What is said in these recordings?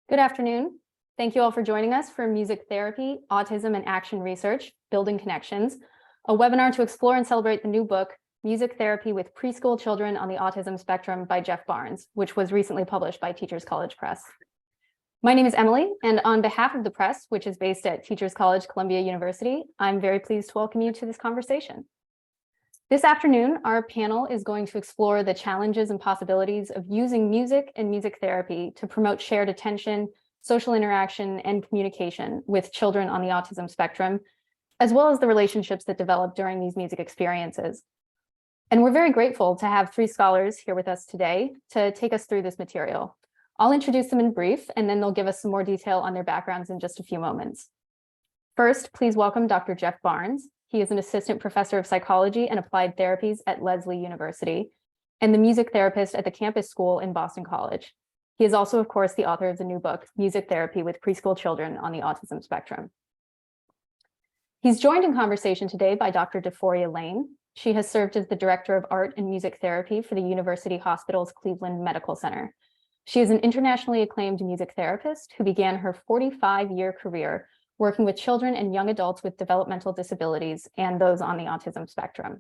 Good afternoon. Thank you all for joining us for Music Therapy, Autism and Action Research, Building Connections, a webinar to explore and celebrate the new book, Music Therapy with Preschool Children on the Autism Spectrum by Geoff Barnes, which was recently published by Teachers College Press. My name is Emily, and on behalf of the press, which is based at Teachers College, Columbia University, I'm very pleased to welcome you to this conversation. This afternoon, our panel is going to explore the challenges and possibilities of using music and music therapy to promote shared attention, social interaction, and communication with children on the autism spectrum, as well as the relationships that develop during these music experiences. And we're very grateful to have three scholars here with us today to take us through this material. I'll introduce them in brief, and then they'll give us some more detail on their backgrounds in just a few moments. First, please welcome Dr. Geoff Barnes. He is an assistant professor of psychology and applied therapies at Lesley University and the music therapist at the campus school in Boston College. He is also, of course, the author of the new book, Music Therapy with Preschool Children on the Autism Spectrum. He's joined in conversation today by Dr. Deforia Lane. She has served as the Director of Art and Music Therapy for the University Hospitals Cleveland Medical Center. She is an internationally acclaimed music therapist who began her 45-year career working with children and young adults with developmental disabilities and those on the autism spectrum.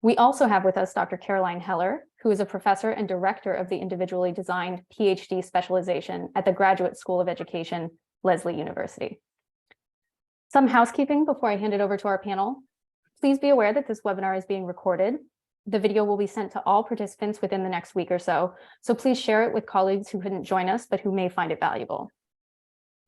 We also have with us Dr. Caroline Heller, who is a professor and director of the individually designed PhD specialization at the Graduate School of Education, Lesley University. Some housekeeping before I hand it over to our panel. Please be aware that this webinar is being recorded. The video will be sent to all participants within the next week or so please share it with colleagues who couldn't join us, but who may find it valuable.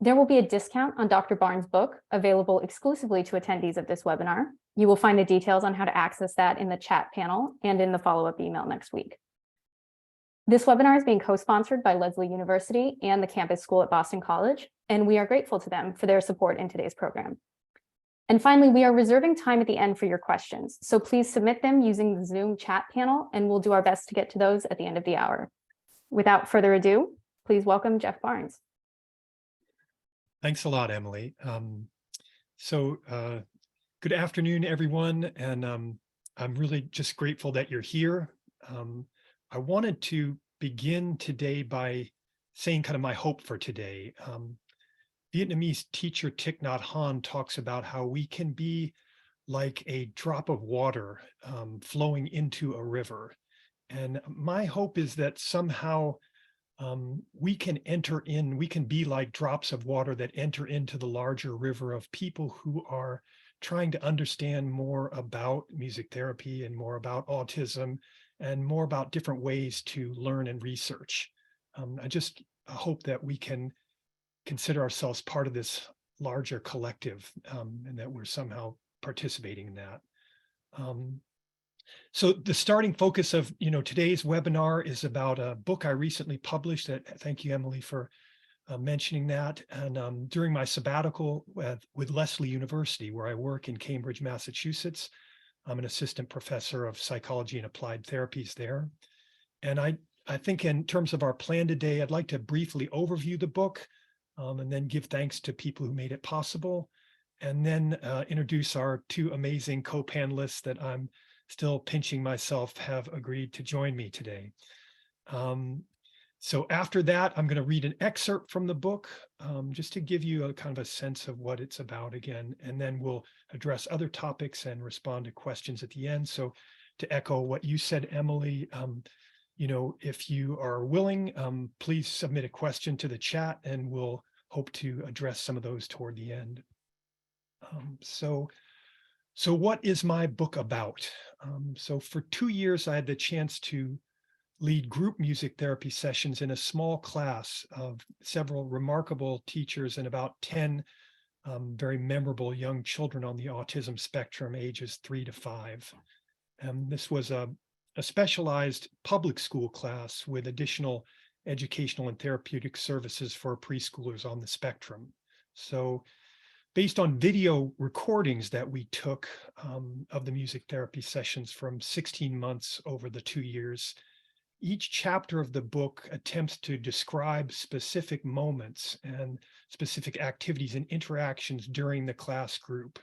There will be a discount on Dr. Barnes' book available exclusively to attendees of this webinar. You will find the details on how to access that in the chat panel and in the follow-up email next week. This webinar is being co-sponsored by Lesley University and the campus school at Boston College, and we are grateful to them for their support in today's program. And finally, we are reserving time at the end for your questions, so please submit them using the Zoom chat panel, and we'll do our best to get to those at the end of the hour. Without further ado, please welcome Geoff Barnes. Thanks a lot, Emily. Good afternoon, everyone. And I'm really just grateful that you're here. I wanted to begin today by saying kind of my hope for today. Vietnamese teacher Thich Nhat Hanh talks about how we can be like a drop of water flowing into a river. And my hope is that somehow we can be like drops of water that enter into the larger river of people who are trying to understand more about music therapy and more about autism and more about different ways to learn and research. I just hope that we can consider ourselves part of this larger collective and that we're somehow participating in that. So the starting focus of today's webinar is about a book I recently published. Thank you, Emily, for mentioning that. And during my sabbatical with Lesley University, where I work in Cambridge, Massachusetts, I'm an assistant professor of psychology and applied therapies there. And I think in terms of our plan today, I'd like to briefly overview the book and then give thanks to people who made it possible, and then introduce our two amazing co-panelists that I'm still pinching myself have agreed to join me today. So after that, I'm going to read an excerpt from the book just to give you a kind of a sense of what it's about again, and then we'll address other topics and respond to questions at the end. So to echo what you said, Emily, if you are willing, please submit a question to the chat and we'll hope to address some of those toward the end. So what is my book about? So for 2 years, I had the chance to lead group music therapy sessions in a small class of several remarkable teachers and about 10 very memorable young children on the autism spectrum, ages 3 to 5. This was a specialized public school class with additional educational and therapeutic services for preschoolers on the spectrum. So based on video recordings that we took of the music therapy sessions from 16 months over the 2 years, each chapter of the book attempts to describe specific moments and specific activities and interactions during the class group.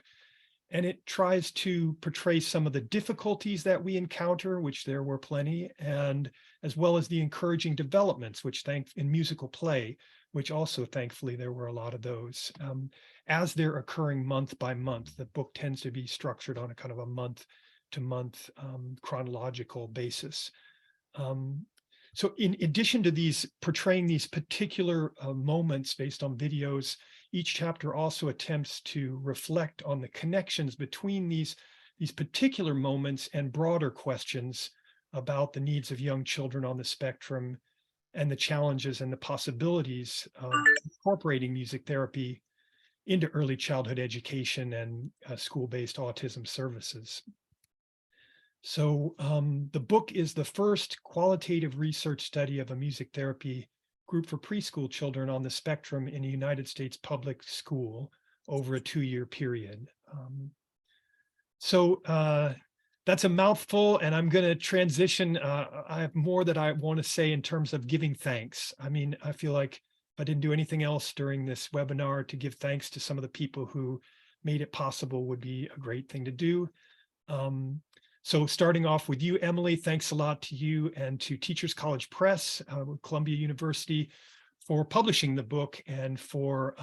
And it tries to portray some of the difficulties that we encounter, which there were plenty, and as well as the encouraging developments, which in musical play, which also thankfully there were a lot of those. As they're occurring month by month, the book tends to be structured on a kind of a month to month chronological basis. So in addition to these portraying these particular moments based on videos, each chapter also attempts to reflect on the connections between these particular moments and broader questions about the needs of young children on the spectrum and the challenges and the possibilities of incorporating music therapy into early childhood education and school-based autism services. So the book is the first qualitative research study of a music therapy group for preschool children on the spectrum in a United States public school over a 2-year period. So that's a mouthful, and I'm going to transition. I have more that I want to say in terms of giving thanks. I mean, I feel like if I didn't do anything else during this webinar, to give thanks to some of the people who made it possible would be a great thing to do. So starting off with you, Emily, thanks a lot to you and to Teachers College Press, Columbia University, for publishing the book and for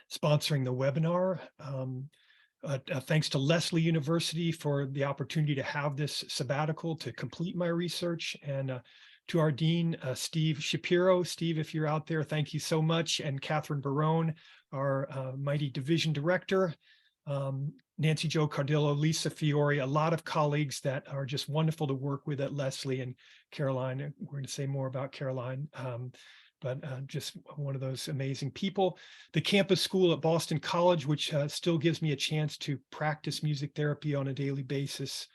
sponsoring the webinar. Thanks to Lesley University for the opportunity to have this sabbatical to complete my research, and to our dean, Steve Shapiro. Steve, if you're out there, thank you so much. And Catherine Barone, our mighty division director. Nancy Jo Cardillo, Lisa Fiore, a lot of colleagues that are just wonderful to work with at Lesley, and Caroline. We're going to say more about Caroline, but just one of those amazing people. The campus school at Boston College, which still gives me a chance to practice music therapy on a daily basis.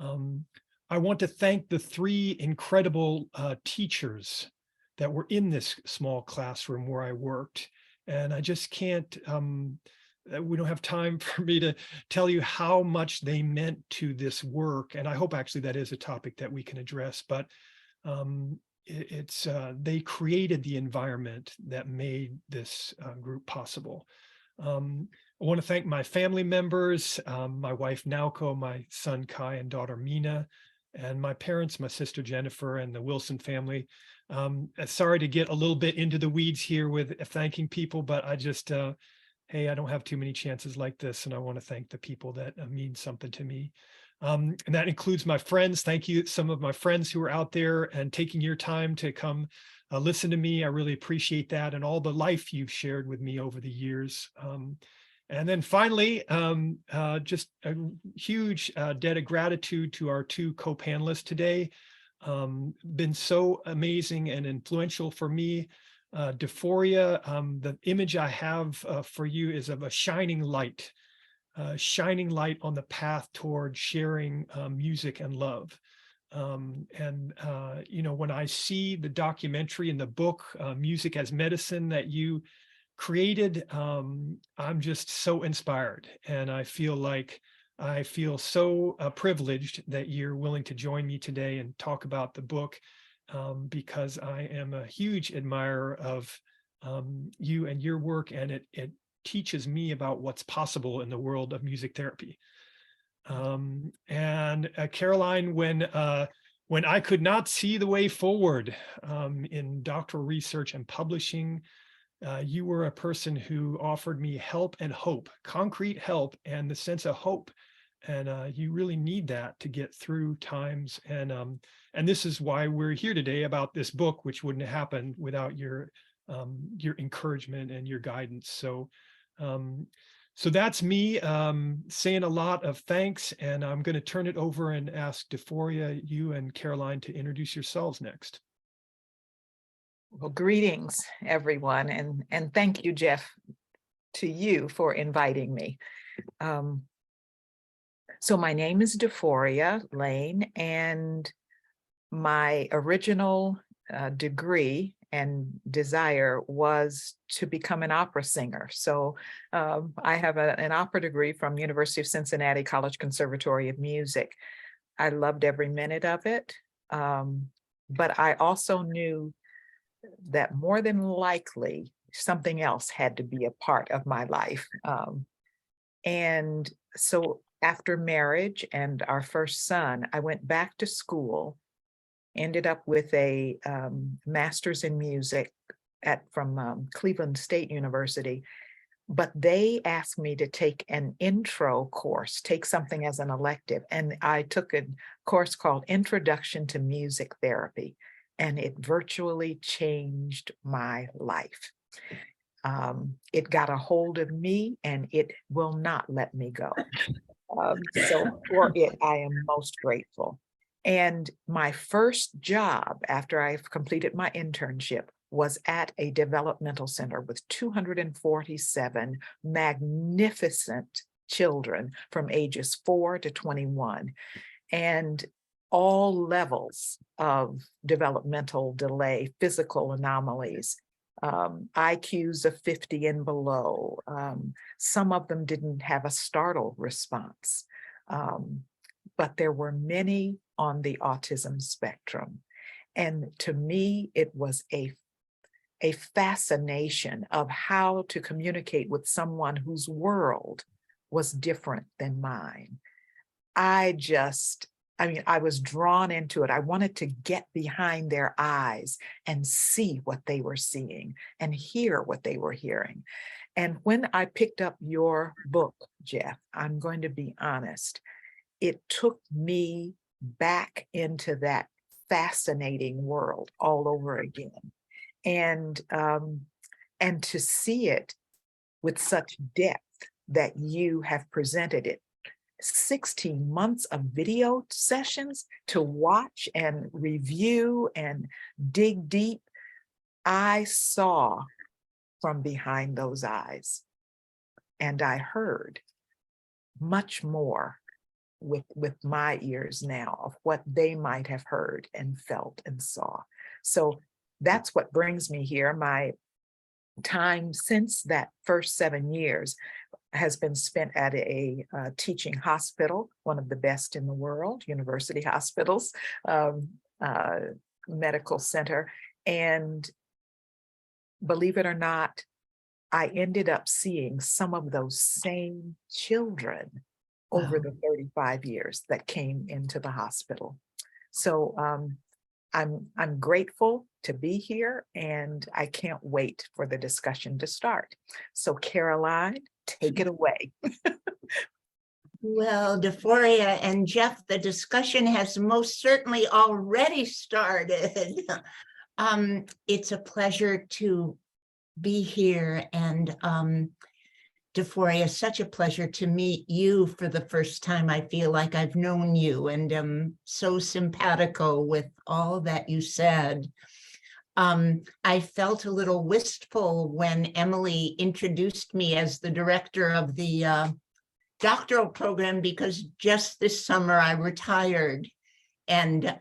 I want to thank the 3 incredible teachers that were in this small classroom where I worked. And I just can't, we don't have time for me to tell you how much they meant to this work. And I hope actually that is a topic that we can address, but they created the environment that made this group possible. I want to thank my family members, my wife Nauko, my son Kai and daughter Mina, and my parents, my sister Jennifer, and the Wilson family. Sorry to get a little bit into the weeds here with thanking people, but I just, hey, I don't have too many chances like this, and I want to thank the people that mean something to me. And that includes my friends. Thank you, some of my friends who are out there and taking your time to come listen to me. I really appreciate that, and all the life you've shared with me over the years. And then finally, just a huge debt of gratitude to our 2 co-panelists today. Been so amazing and influential for me. Deforia, the image I have for you is of a shining light on the path toward sharing music and love. You know, when I see the documentary in the book, Music as Medicine, that you created, I'm just so inspired, and I feel so privileged that you're willing to join me today and talk about the book, because I am a huge admirer of you and your work, and it teaches me about what's possible in the world of music therapy. Caroline, when I could not see the way forward in doctoral research and publishing, you were a person who offered me help and hope, concrete help, and the sense of hope. And you really need that to get through times. And this is why we're here today about this book, which wouldn't have happened without your encouragement and your guidance. So that's me saying a lot of thanks, and I'm going to turn it over and ask Deforia, you and Caroline, to introduce yourselves next. Well, greetings, everyone, and thank you, Geoff, to you for inviting me. So my name is Deforia Lane, and my original degree and desire was to become an opera singer. So I have an opera degree from University of Cincinnati College Conservatory of Music. I loved every minute of it, but I also knew that more than likely something else had to be a part of my life. And so after marriage and our first son, I went back to school, ended up with a master's in music from Cleveland State University. But they asked me to take an intro course, take something as an elective. And I took a course called Introduction to Music Therapy, and it virtually changed my life. It got a hold of me and it will not let me go. So for it, I am most grateful. And my first job after I've completed my internship was at a developmental center with 247 magnificent children from ages 4 to 21, and all levels of developmental delay, physical anomalies, IQs of 50 and below. Some of them didn't have a startle response, but there were many on the autism spectrum. And to me, it was a fascination of how to communicate with someone whose world was different than mine. I was drawn into it. I wanted to get behind their eyes and see what they were seeing and hear what they were hearing. And when I picked up your book, Geoff, I'm going to be honest, it took me back into that fascinating world all over again. And to see it with such depth that you have presented it, 16 months of video sessions to watch and review and dig deep, I saw from behind those eyes, and I heard much more with my ears now of what they might have heard and felt and saw. So that's what brings me here. My time since that first 7 years has been spent at a teaching hospital, one of the best in the world, university hospitals, medical center. And believe it or not, I ended up seeing some of those same children over the 35 years that came into the hospital. So I'm grateful to be here, and I can't wait for the discussion to start. So Caroline, take it away. Well, Deforia and Geoff, the discussion has most certainly already started. It's a pleasure to be here, and Deforia, such a pleasure to meet you for the first time. I feel like I've known you, and am so simpatico with all that you said. I felt a little wistful when Emily introduced me as the director of the doctoral program, because just this summer I retired. And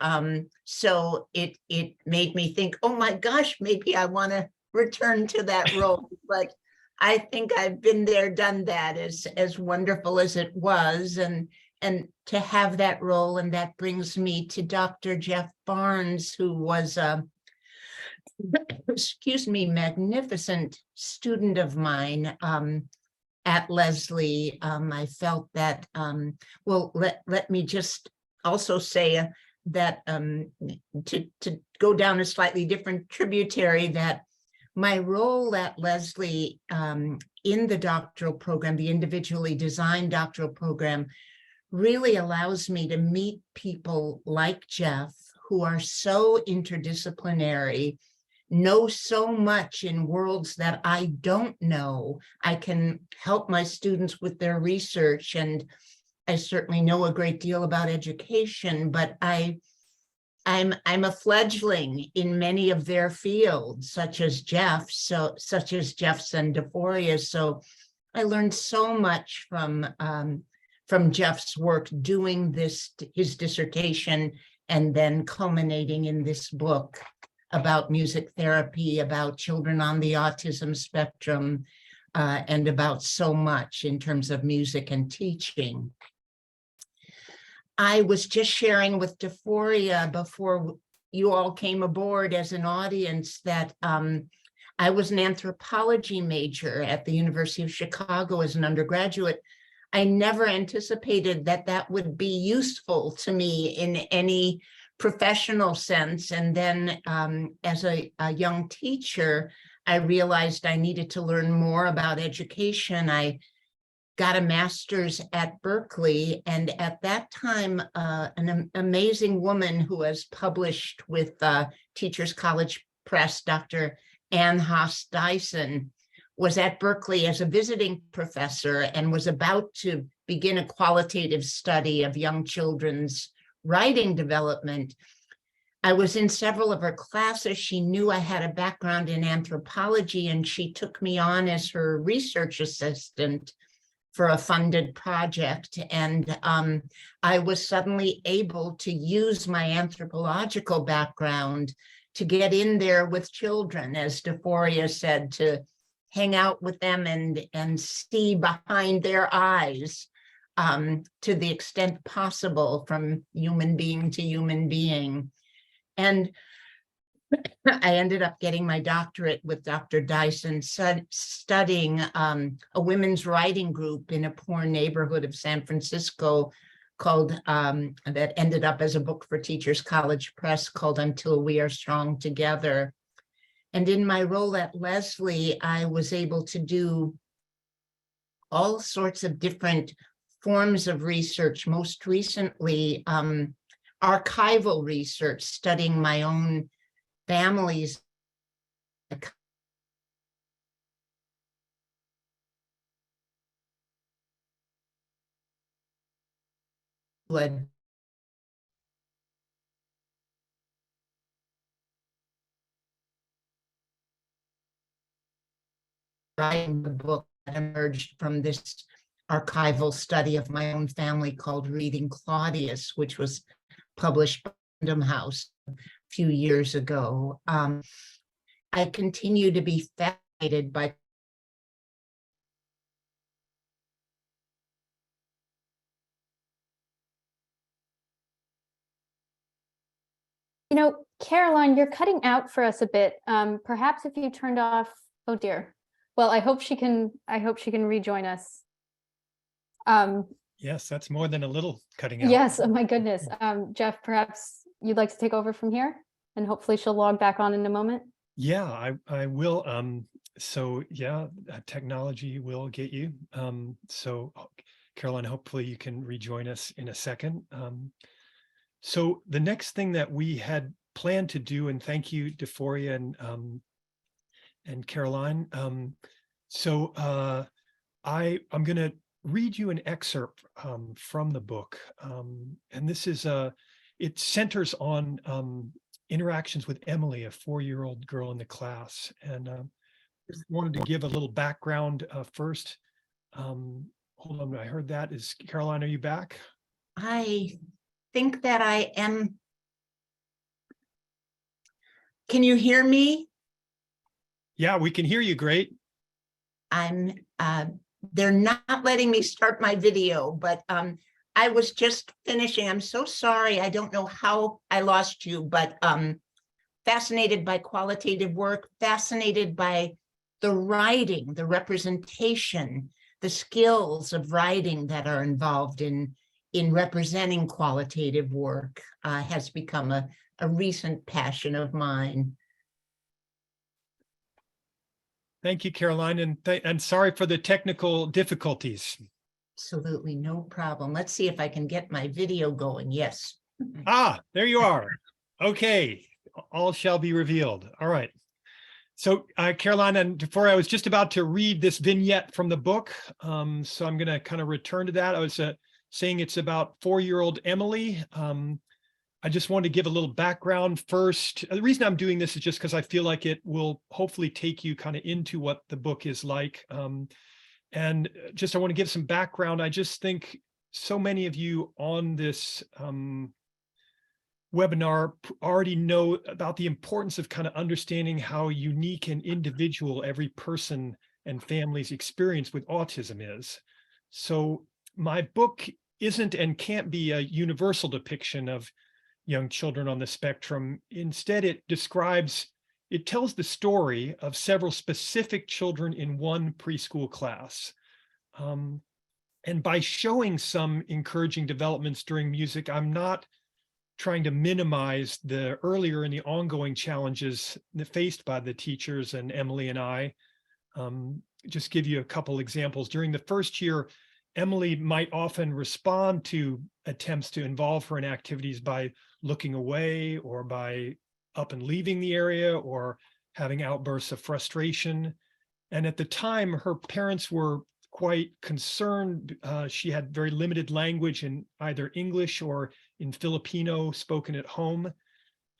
so it made me think, oh my gosh, maybe I want to return to that role. But I think I've been there, done that, as wonderful as it was, and to have that role. And that brings me to Dr. Geoff Barnes, who was a magnificent student of mine at Lesley. I felt that, well, let me just also say that to go down a slightly different tributary, that my role at Lesley in the doctoral program, the individually designed doctoral program, really allows me to meet people like Geoff, who are so interdisciplinary, know so much in worlds that I don't know. I can help my students with their research, and I certainly know a great deal about education, but I'm a fledgling in many of their fields, such as Geoff's and Deforia's. So I learned so much from Geoff's work doing his dissertation, and then culminating in this book about music therapy, about children on the autism spectrum, and about so much in terms of music and teaching. I was just sharing with Deforia before you all came aboard as an audience that I was an anthropology major at the University of Chicago as an undergraduate, I never anticipated that that would be useful to me in any professional sense. And then as a young teacher, I realized I needed to learn more about education. I got a master's at Berkeley, and at that time, an amazing woman who has published with Teachers College Press, Dr. Ann Haas Dyson, was at Berkeley as a visiting professor and was about to begin a qualitative study of young children's writing development. I was in several of her classes. She knew I had a background in anthropology, and she took me on as her research assistant for a funded project. And I was suddenly able to use my anthropological background to get in there with children, as Deforia said, to hang out with them and see behind their eyes to the extent possible from human being to human being. And I ended up getting my doctorate with Dr. Dyson, studying a women's writing group in a poor neighborhood of San Francisco called, that ended up as a book for Teachers College Press called Until We Are Strong Together. And in my role at Lesley, I was able to do all sorts of different forms of research, most recently archival research, studying my own family's blood. Writing the book that emerged from this archival study of my own family called Reading Claudius, which was published by Random House a few years ago. I continue to be fascinated by Caroline, you're cutting out for us a bit. Perhaps if you turned off, oh dear. Well, I hope she can rejoin us. Yes, that's more than a little cutting out. Yes, oh my goodness. Geoff, perhaps you'd like to take over from here, and hopefully she'll log back on in a moment. Yeah, I will. So yeah, technology will get you. So Caroline, hopefully you can rejoin us in a second. So the next thing that we had planned to do, and thank you, Deforia and Caroline. So I'm going to read you an excerpt from the book, and this is it centers on interactions with Emily, a 4-year-old girl in the class, and just wanted to give a little background first. Hold on, I heard that. Is Caroline, are you back? I think that I am. Can you hear me? Yeah, we can hear you great. I'm they're not letting me start my video, but I was just finishing. I'm so sorry. I don't know how I lost you, but fascinated by qualitative work, fascinated by the writing, the representation, the skills of writing that are involved in representing qualitative work has become a recent passion of mine. Thank you, Caroline, and sorry for the technical difficulties. Absolutely, no problem. Let's see if I can get my video going. Yes. Ah, there you are. Okay, all shall be revealed. All right. So Caroline and Deforia, I was just about to read this vignette from the book. So I'm going to kind of return to that. I was saying it's about 4-year-old Emily. I just wanted to give a little background first. The reason I'm doing this is just because I feel like it will hopefully take you kind of into what the book is like. And just I want to give some background. I just think so many of you on this webinar already know about the importance of kind of understanding how unique and individual every person and family's experience with autism is. So my book isn't and can't be a universal depiction of young children on the spectrum. Instead, it tells the story of several specific children in one preschool class. And by showing some encouraging developments during music, I'm not trying to minimize the earlier and the ongoing challenges faced by the teachers and Emily and I. Just give you a couple examples. During the first year, Emily might often respond to attempts to involve her in activities by looking away or by up and leaving the area or having outbursts of frustration. And at the time, her parents were quite concerned. She had very limited language in either English or in Filipino spoken at home.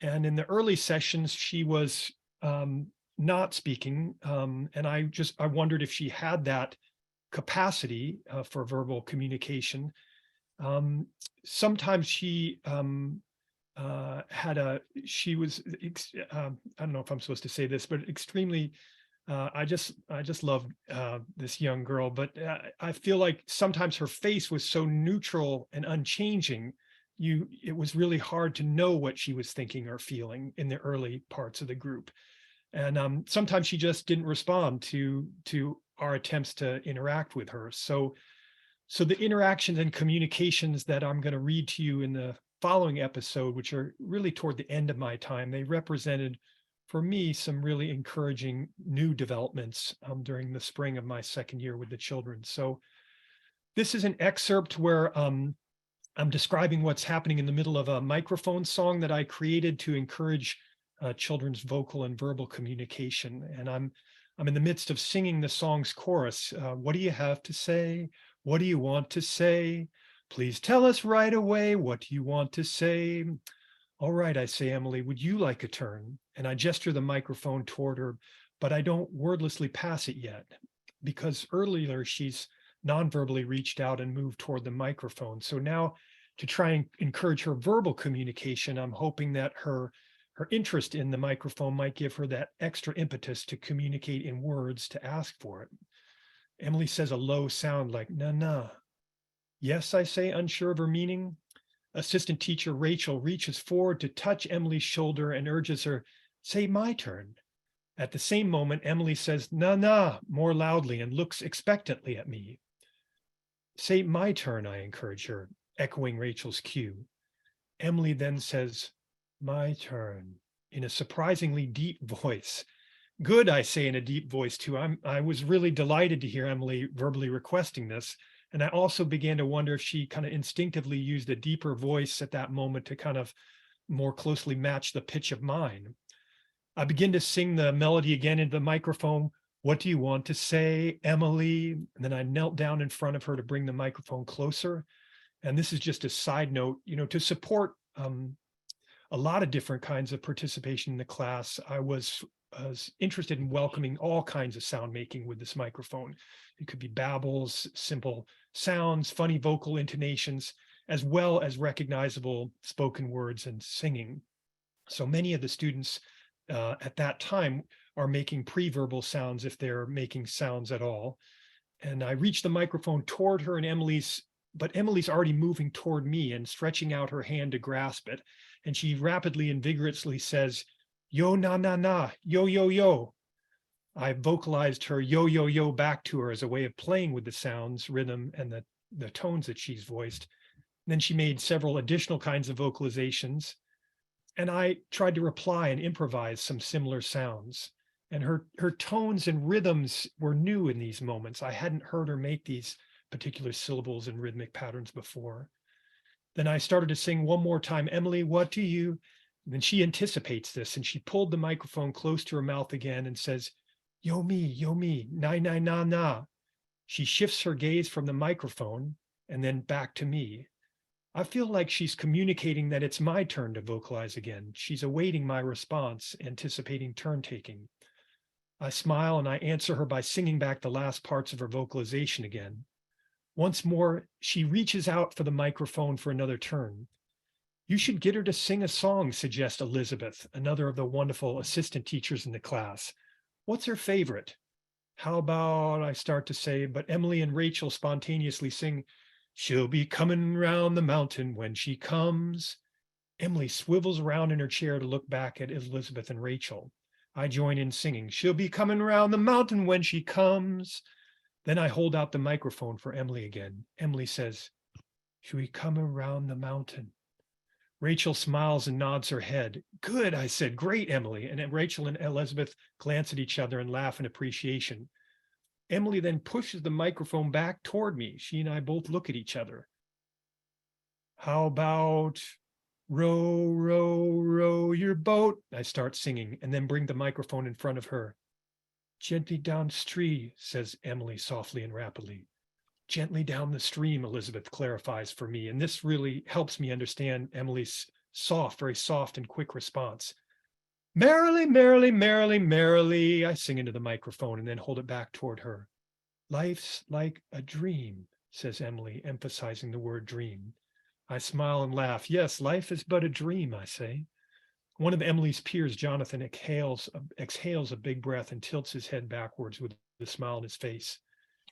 And in the early sessions, she was not speaking. And I wondered if she had that capacity for verbal communication. Sometimes she she was, I don't know if I'm supposed to say this, but extremely, I just love this young girl, but I feel like sometimes her face was so neutral and unchanging. It was really hard to know what she was thinking or feeling in the early parts of the group. And sometimes she just didn't respond to our attempts to interact with her. So the interactions and communications that I'm going to read to you in the following episode, which are really toward the end of my time, they represented for me some really encouraging new developments during the spring of my second year with the children. So this is an excerpt where I'm describing what's happening in the middle of a microphone song that I created to encourage children's vocal and verbal communication. And I'm in the midst of singing the song's chorus. What do you have to say? What do you want to say? Please tell us right away. What do you want to say? All right, I say, Emily, would you like a turn? And I gesture the microphone toward her, but I don't wordlessly pass it yet because earlier she's non-verbally reached out and moved toward the microphone. So now to try and encourage her verbal communication, I'm hoping that her interest in the microphone might give her that extra impetus to communicate in words to ask for it. Emily says a low sound like, na na. Yes, I say, unsure of her meaning. Assistant teacher Rachel reaches forward to touch Emily's shoulder and urges her, say my turn. At the same moment, Emily says, na na, more loudly and looks expectantly at me. Say my turn, I encourage her, echoing Rachel's cue. Emily then says, my turn, in a surprisingly deep voice. Good, I say in a deep voice too. I was really delighted to hear Emily verbally requesting this. And I also began to wonder if she kind of instinctively used a deeper voice at that moment to kind of more closely match the pitch of mine. I begin to sing the melody again into the microphone. What do you want to say, Emily? And then I knelt down in front of her to bring the microphone closer. And this is just a side note, to support a lot of different kinds of participation in the class. I was interested in welcoming all kinds of sound making with this microphone. It could be babbles, simple sounds, funny vocal intonations, as well as recognizable spoken words and singing. So many of the students at that time are making pre-verbal sounds if they're making sounds at all. And I reached the microphone toward her and but Emily's already moving toward me and stretching out her hand to grasp it. And she rapidly and vigorously says, yo, na, na, na, yo, yo, yo. I vocalized her yo, yo, yo back to her as a way of playing with the sounds, rhythm, and the tones that she's voiced. And then she made several additional kinds of vocalizations. And I tried to reply and improvise some similar sounds. And her tones and rhythms were new in these moments. I hadn't heard her make these particular syllables and rhythmic patterns before. Then I started to sing one more time, Emily, what do you? And then she anticipates this and she pulled the microphone close to her mouth again and says, yo me, na, na, na, na. She shifts her gaze from the microphone and then back to me. I feel like she's communicating that it's my turn to vocalize again. She's awaiting my response, anticipating turn taking. I smile and I answer her by singing back the last parts of her vocalization again. Once more, she reaches out for the microphone for another turn. You should get her to sing a song, suggests Elizabeth, another of the wonderful assistant teachers in the class. What's her favorite? How about, I start to say, but Emily and Rachel spontaneously sing, she'll be coming round the mountain when she comes. Emily swivels around in her chair to look back at Elizabeth and Rachel. I join in singing, she'll be coming round the mountain when she comes. Then I hold out the microphone for Emily again. Emily says, "Should we come around the mountain?" Rachel smiles and nods her head. "Good," I said. "Great, Emily." And then Rachel and Elizabeth glance at each other and laugh in appreciation. Emily then pushes the microphone back toward me. She and I both look at each other. "How about row, row, row your boat?" I start singing and then bring the microphone in front of her. "Gently downstream," says Emily softly and rapidly. "Gently down the stream," Elizabeth clarifies for me. And this really helps me understand Emily's very soft and quick response. "Merrily, merrily, merrily, merrily," I sing into the microphone and then hold it back toward her. "Life's like a dream," says Emily, emphasizing the word dream. I smile and laugh. "Yes, life is but a dream," I say. One of Emily's peers, Jonathan, exhales a big breath and tilts his head backwards with a smile on his face.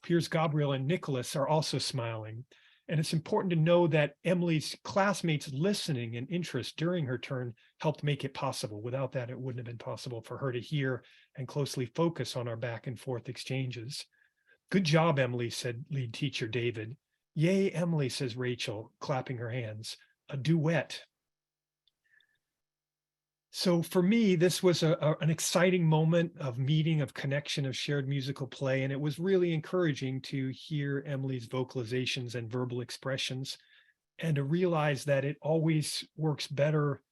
Peers Gabriel and Nicholas are also smiling. And it's important to know that Emily's classmates' listening and interest during her turn helped make it possible. Without that, it wouldn't have been possible for her to hear and closely focus on our back and forth exchanges. "Good job, Emily," said lead teacher David. "Yay, Emily," says Rachel, clapping her hands. "A duet." So for me, this was an exciting moment of meeting, of connection, of shared musical play. And it was really encouraging to hear Emily's vocalizations and verbal expressions and to realize that it always works better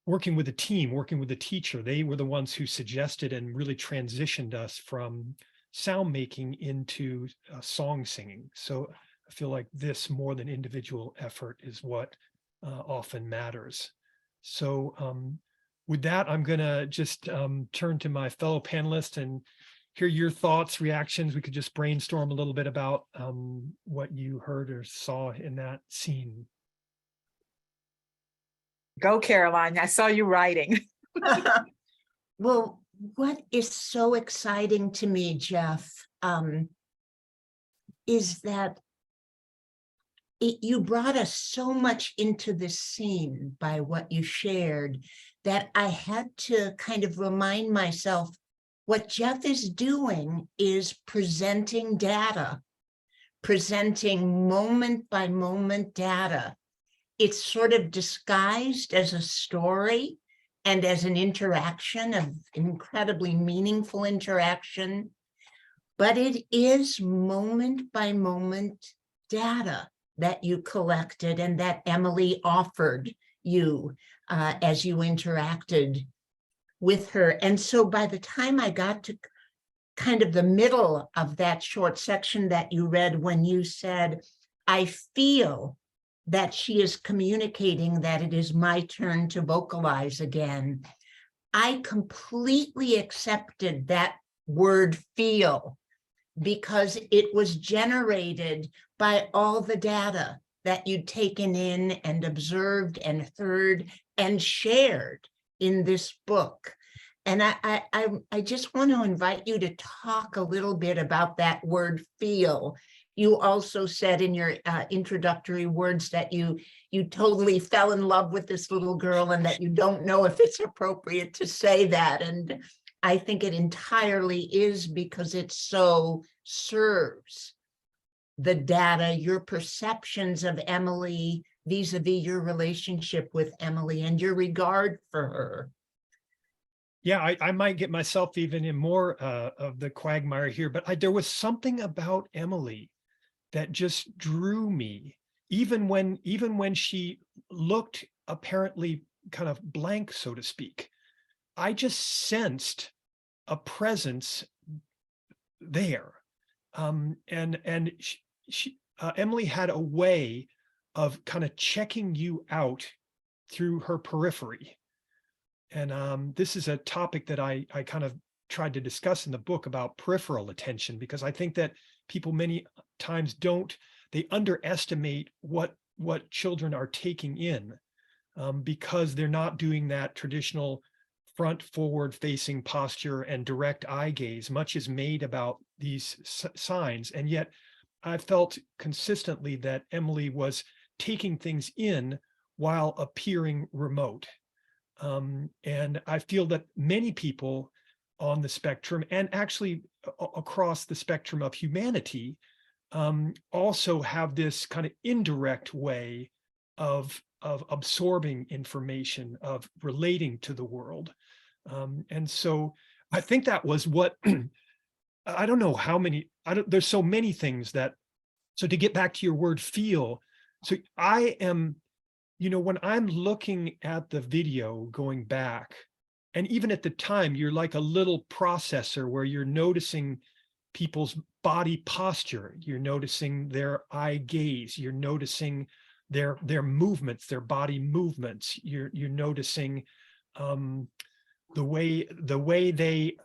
working with a team, working with a teacher. They were the ones who suggested and really transitioned us from sound making into song singing. So I feel like this more than individual effort is what often matters. So with that, I'm going to just turn to my fellow panelists and hear your thoughts, reactions. We could just brainstorm a little bit about what you heard or saw in that scene. Go, Caroline. I saw you writing. Well, what is so exciting to me, Geoff, is that you brought us so much into this scene by what you shared that I had to kind of remind myself what Geoff is doing is presenting data, presenting moment by moment data. It's sort of disguised as a story and as an interaction, an incredibly meaningful interaction, but it is moment by moment data that you collected and that Emily offered you as you interacted with her. And so by the time I got to kind of the middle of that short section that you read, when you said, "I feel that she is communicating that it is my turn to vocalize again," I completely accepted that word "feel" because it was generated by all the data that you'd taken in and observed and heard and shared in this book. And I just want to invite you to talk a little bit about that word "feel." You also said in your introductory words that you totally fell in love with this little girl and that you don't know if it's appropriate to say that. And I think it entirely is, because it so serves the data, your perceptions of Emily vis-a-vis your relationship with Emily and your regard for her. Yeah, I might get myself even in more of the quagmire here, but there was something about Emily that just drew me, even when she looked apparently kind of blank, so to speak. I just sensed a presence there, and Emily had a way of kind of checking you out through her periphery. And this is a topic that I kind of tried to discuss in the book about peripheral attention, because I think that people many times they underestimate what children are taking in, because they're not doing that traditional front forward facing posture and direct eye gaze. Much is made about these signs. And yet I felt consistently that Emily was taking things in while appearing remote. And I feel that many people on the spectrum, and actually across the spectrum of humanity, also have this kind of indirect way of absorbing information, of relating to the world. And so I think that was what, I don't know how many, there's so many things that, so to get back to your word feel, so I am, when I'm looking at the video going back, and even at the time, you're like a little processor where you're noticing people's body posture, you're noticing their eye gaze, you're noticing their movements, their body movements, you're noticing the way they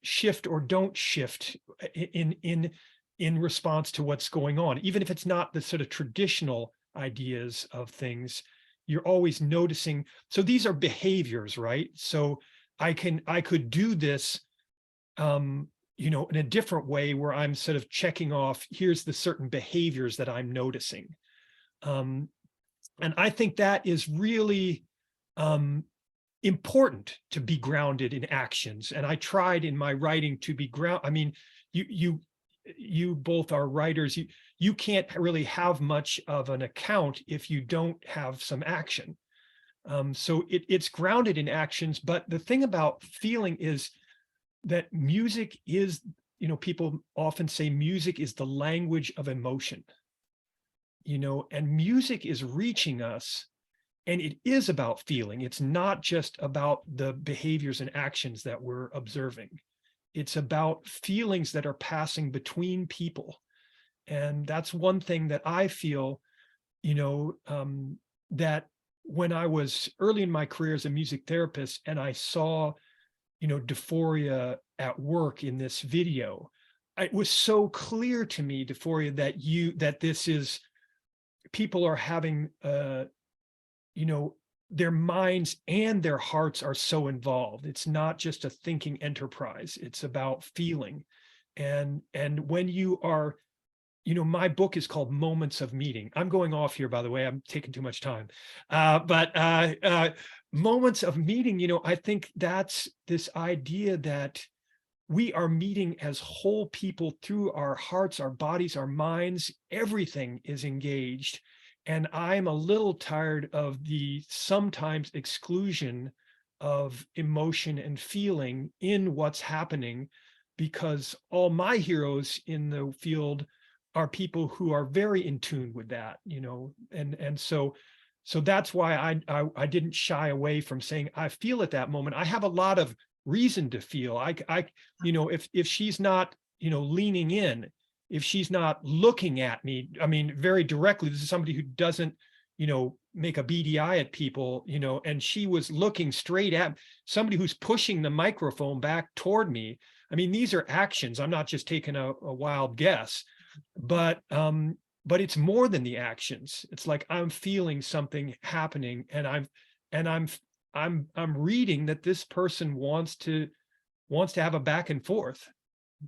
shift or don't shift in response to what's going on, even if it's not the sort of traditional ideas of things. You're always noticing. So these are behaviors, right? So I could do this, in a different way where I'm sort of checking off, here's the certain behaviors that I'm noticing. And I think that is really important to be grounded in actions. And I tried in my writing to be I mean, you both are writers. You can't really have much of an account if you don't have some action. So it's grounded in actions. But the thing about feeling is that music is, people often say music is the language of emotion, and music is reaching us, and it is about feeling. It's not just about the behaviors and actions that we're observing. It's about feelings that are passing between people. And that's one thing that I feel, that when I was early in my career as a music therapist and I saw, Deforia at work in this video, it was so clear to me, Deforia, that this is, people are having, their minds and their hearts are so involved. It's not just a thinking enterprise. It's about feeling. And when you are, my book is called Moments of Meaning. I'm going off here, by the way, I'm taking too much time. But Moments of Meaning, I think that's this idea that we are meeting as whole people through our hearts, our bodies, our minds, everything is engaged. And I'm a little tired of the sometimes exclusion of emotion and feeling in what's happening, because all my heroes in the field are people who are very in tune with that, and so that's why I didn't shy away from saying I feel at that moment. I have a lot of reason to feel. I if she's not, leaning in, if she's not looking at me, I mean, very directly, this is somebody who doesn't, make a beady eye at people, and she was looking straight at somebody who's pushing the microphone back toward me. I mean, these are actions. I'm not just taking a wild guess, but it's more than the actions. It's like I'm feeling something happening, and I'm reading that this person wants to have a back and forth.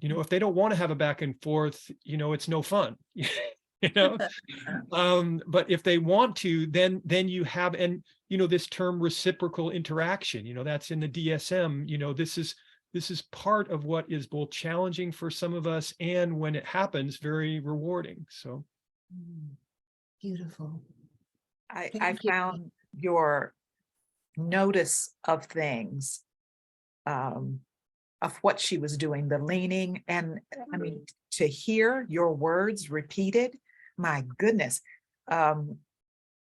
If they don't want to have a back and forth, it's no fun. But if they want to, then you have, and this term reciprocal interaction, that's in the DSM. This is part of what is both challenging for some of us, and when it happens, very rewarding. So Beautiful. I Thank you. found your notice of things, of what she was doing, the leaning, and I mean, to hear your words repeated, my goodness. And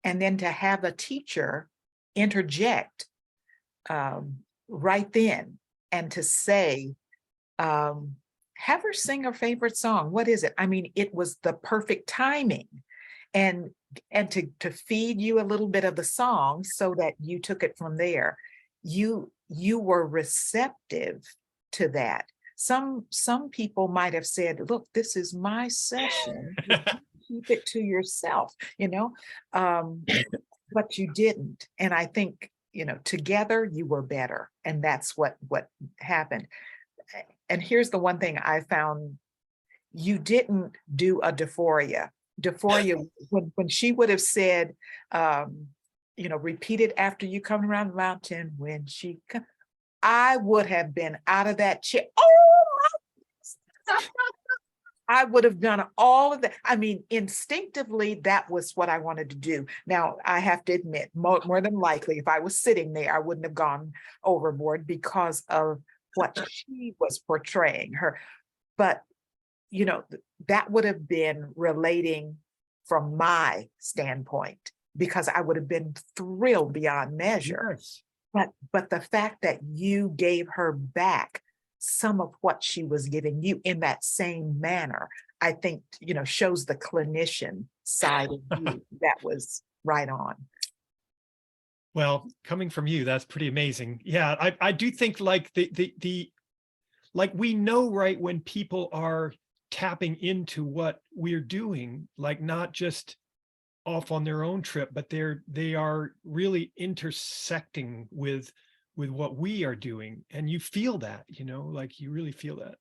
then to have a teacher interject right then and to say, have her sing her favorite song. What is it? I mean, it was the perfect timing. And to feed you a little bit of the song so that you took it from there. You were receptive to that. Some people might have said, look, this is my session. Keep it to yourself, but you didn't. And I think, together you were better. And that's what happened. And here's the one thing I found: you didn't do a Deforia. Deforia, when she would have said, repeat it after you come around the mountain, when she I would have been out of that chair. Oh my, I would have done all of that. I mean, instinctively, that was what I wanted to do. Now, I have to admit, more than likely, if I was sitting there, I wouldn't have gone overboard because of what she was portraying her. But, you know, that would have been relating from my standpoint, because I would have been thrilled beyond measure. Yes. But the fact that you gave her back some of what she was giving you in that same manner, I think, you know, shows the clinician side of you. That was right on. Well, coming from you, that's pretty amazing. Yeah, I do think like like we know, right, when people are tapping into what we're doing, like not just off on their own trip, but they are really intersecting with what we are doing. And you feel that, you know, like you really feel that.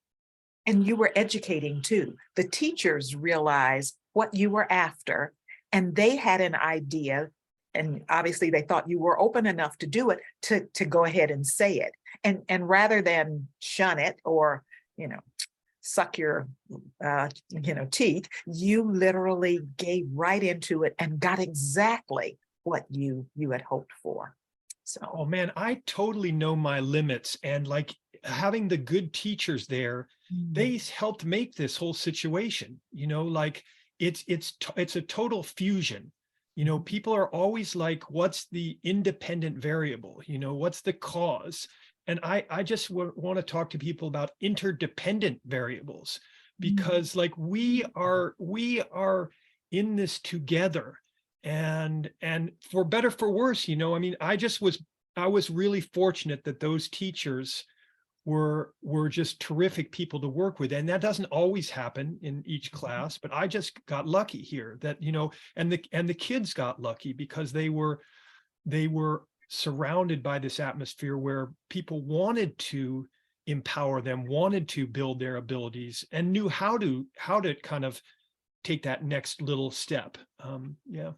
And you were educating too. The teachers realized what you were after, and they had an idea. And obviously they thought you were open enough to do it, to go ahead and say it. And rather than shun it or, you know, suck your, you know, teeth, you literally gave right into it and got exactly what you had hoped for. So, Oh man, I totally know my limits, and like having the good teachers there, they helped make this whole situation, you know, like it's a total fusion. You know, people are always like, what's the independent variable? You know, what's the cause? And I just want to talk to people about interdependent variables, because like we are in this together. And for better, for worse, you know, I mean, I was really fortunate that those teachers were just terrific people to work with. And that doesn't always happen in each class, but I just got lucky here that, you know, and the kids got lucky because they were surrounded by this atmosphere where people wanted to empower them, wanted to build their abilities, and knew how to kind of take that next little step. Yeah.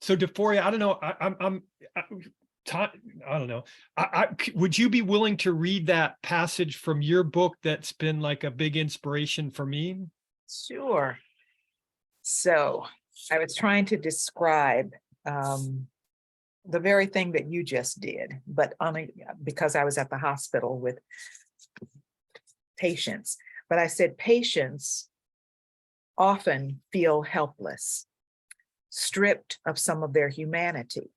So Deforia, I don't know. I don't know. Would you be willing to read that passage from your book that's been like a big inspiration for me? sure. So I was trying to describe the very thing that you just did, but only because I was at the hospital with patients. But I said patients often feel helpless, stripped of some of their humanity.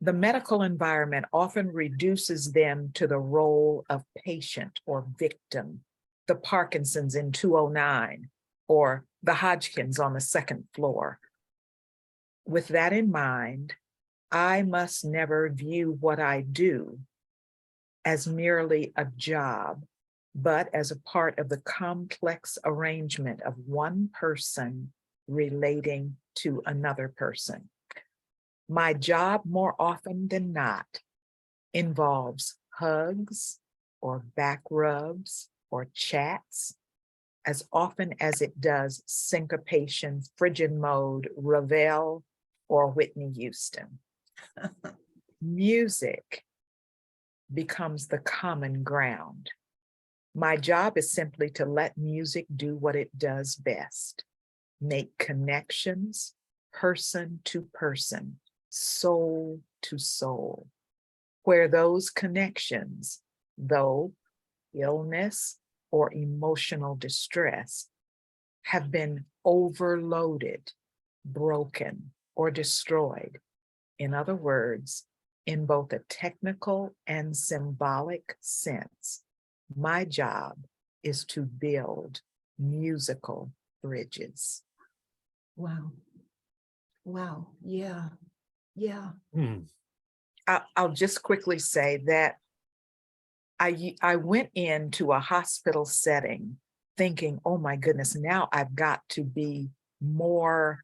The medical environment often reduces them to the role of patient or victim, the Parkinsons in 209, or the Hodgkins on the second floor. With that in mind, I must never view what I do as merely a job, but as a part of the complex arrangement of one person relating to another person. My job, more often than not, involves hugs or back rubs or chats, as often as it does syncopation, frigid mode, Ravel, or Whitney Houston. Music becomes the common ground. My job is simply to let music do what it does best: make connections, person to person, soul to soul, where those connections, though illness or emotional distress, have been overloaded, broken, or destroyed. In other words, in both a technical and symbolic sense, my job is to build musical bridges. Wow. Wow. Yeah. Yeah. I'll just quickly say that I went into a hospital setting thinking, oh my goodness, now I've got to be more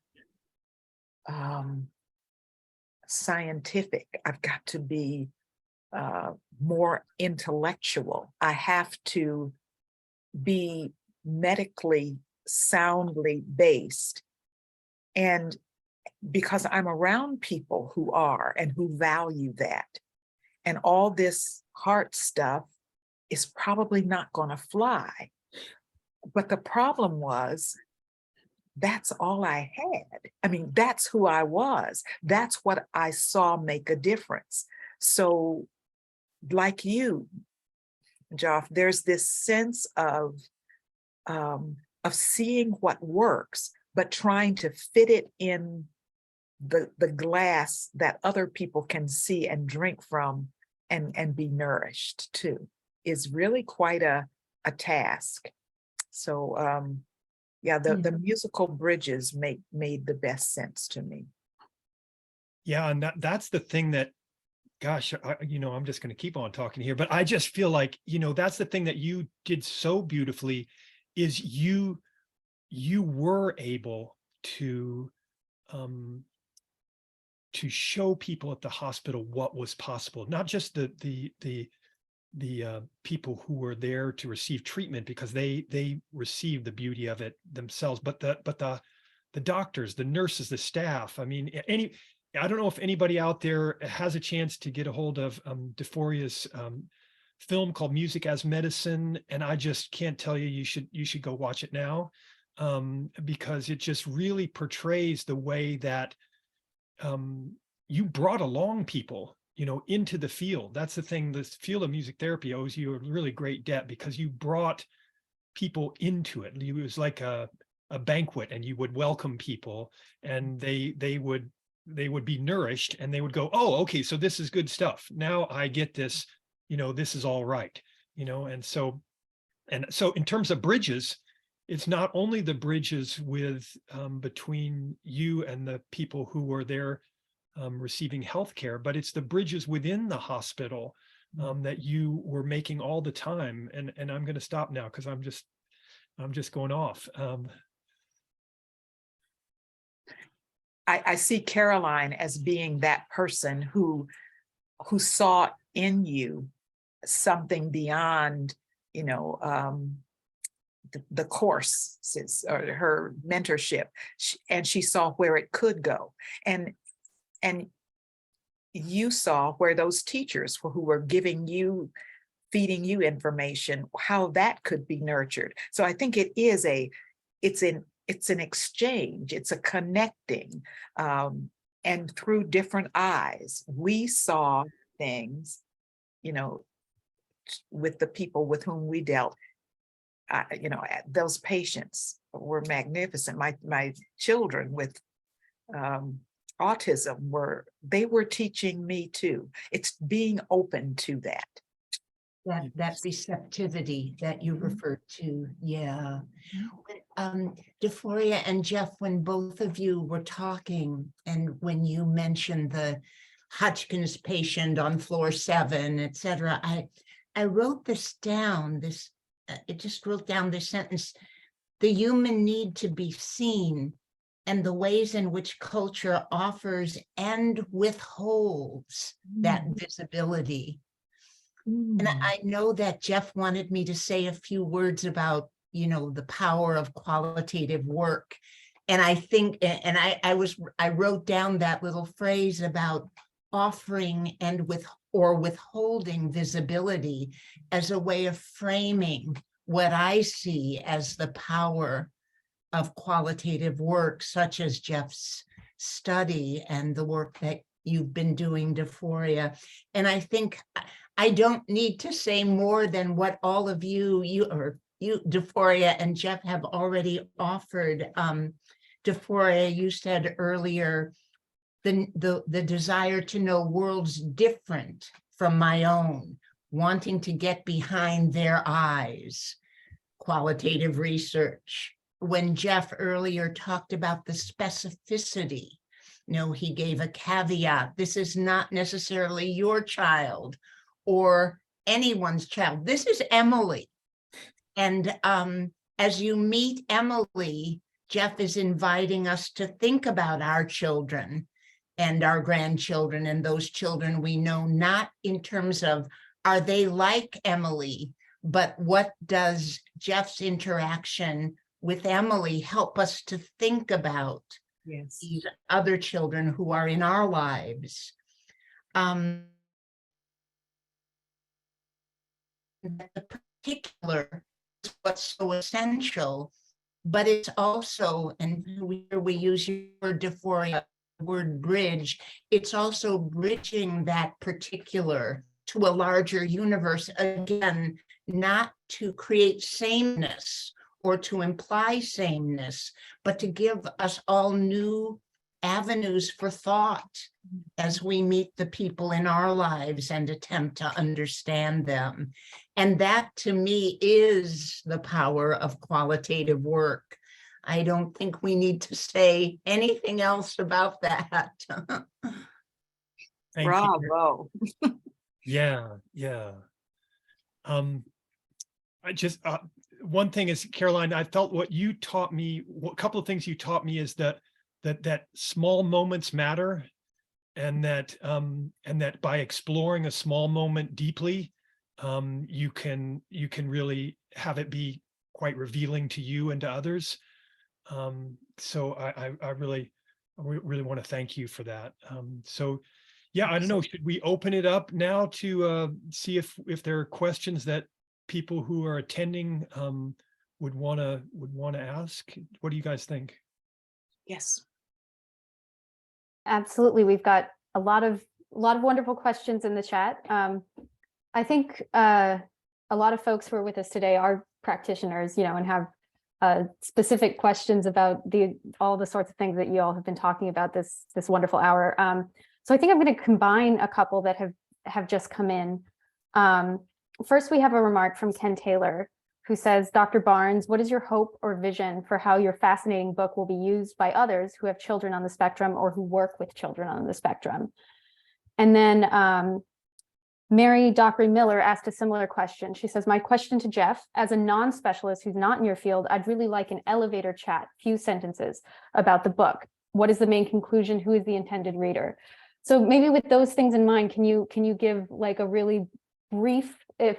scientific. I've got to be more intellectual. I have to be medically soundly based. And because I'm around people who are and who value that. and all this heart stuff is probably not going to fly. But the problem was, that's all I had. I mean, that's who I was. That's what I saw make a difference. So like you, Geoff, there's this sense of seeing what works, but trying to fit it in the glass that other people can see and drink from and be nourished too, is really quite a task. So yeah, the musical bridges made the best sense to me. Yeah, and that's the thing that, gosh, I'm just going to keep on talking here, but I just feel like, that's the thing that you did so beautifully, is you were able to show people at the hospital what was possible, not just the people who were there to receive treatment, because they received the beauty of it themselves, but the doctors, the nurses, the staff. I mean, I don't know if anybody out there has a chance to get a hold of Deforia's film called Music as Medicine, and I just can't tell you, you should go watch it now, because it just really portrays the way that you brought along people, into the field. That's the thing. The field of music therapy owes you a really great debt, because you brought people into it. It was like a banquet, and you would welcome people, and they would be nourished, and they would go, oh, okay, so this is good stuff. Now I get this, this is all right, and so in terms of bridges, it's not only the bridges with between you and the people who were there receiving healthcare, but it's the bridges within the hospital that you were making all the time. And I'm going to stop now, because I'm just going off. I see Caroline as being that person who saw in you something beyond, the courses or her mentorship, and she saw where it could go. And you saw where those teachers who were feeding you information, how that could be nurtured. So I think it's an exchange, it's a connecting, and through different eyes, we saw things, with the people with whom we dealt. Those patients were magnificent. My children with autism were teaching me too. It's being open to that. That receptivity that you referred to. Yeah. Deforia and Geoff, when both of you were talking, and when you mentioned the Hodgkin's patient on floor 7, etc., I wrote this down. It just wrote down this sentence: the human need to be seen, and the ways in which culture offers and withholds that visibility. And I know that Geoff wanted me to say a few words about, the power of qualitative work. And I think, and I wrote down that little phrase about offering and withholding visibility as a way of framing what I see as the power of qualitative work, such as Geoff's study and the work that you've been doing, Deforia. And I think I don't need to say more than what all of you, Deforia and Geoff, have already offered. Deforia, you said earlier, the desire to know worlds different from my own, wanting to get behind their eyes, qualitative research. When Geoff earlier talked about the specificity, he gave a caveat. This is not necessarily your child or anyone's child. This is Emily. And as you meet Emily, Geoff is inviting us to think about our children and our grandchildren and those children we know, not in terms of, are they like Emily, but what does Geoff's interaction with Emily help us to think about these other children who are in our lives? that the particular is what's so essential, but it's also, and we use your word, Deforia, word bridge, it's also bridging that particular to a larger universe, again, not to create sameness or to imply sameness, but to give us all new avenues for thought as we meet the people in our lives and attempt to understand them. And that, to me, is the power of qualitative work. I don't think we need to say anything else about that. Thank you. Bravo. Yeah. I just one thing is, Caroline, I felt what you taught me, a couple of things you taught me is that small moments matter, and that by exploring a small moment deeply, you can really have it be quite revealing to you and to others. So I really want to thank you for that. So yeah, I don't know, should we open it up now to see if there are questions that people who are attending would want to ask? What do you guys think? Yes. Absolutely. We've got a lot of wonderful questions in the chat. I think a lot of folks who are with us today are practitioners, and have specific questions about all the sorts of things that you all have been talking about this wonderful hour. So I think I'm going to combine a couple that have just come in. First, we have a remark from Ken Taylor, who says, Dr. Barnes, what is your hope or vision for how your fascinating book will be used by others who have children on the spectrum or who work with children on the spectrum? And then Mary Dockery Miller asked a similar question. She says, my question to Geoff, as a non-specialist who's not in your field, I'd really like an elevator chat, few sentences about the book. What is the main conclusion? Who is the intended reader? So maybe with those things in mind, can you give like a really brief, if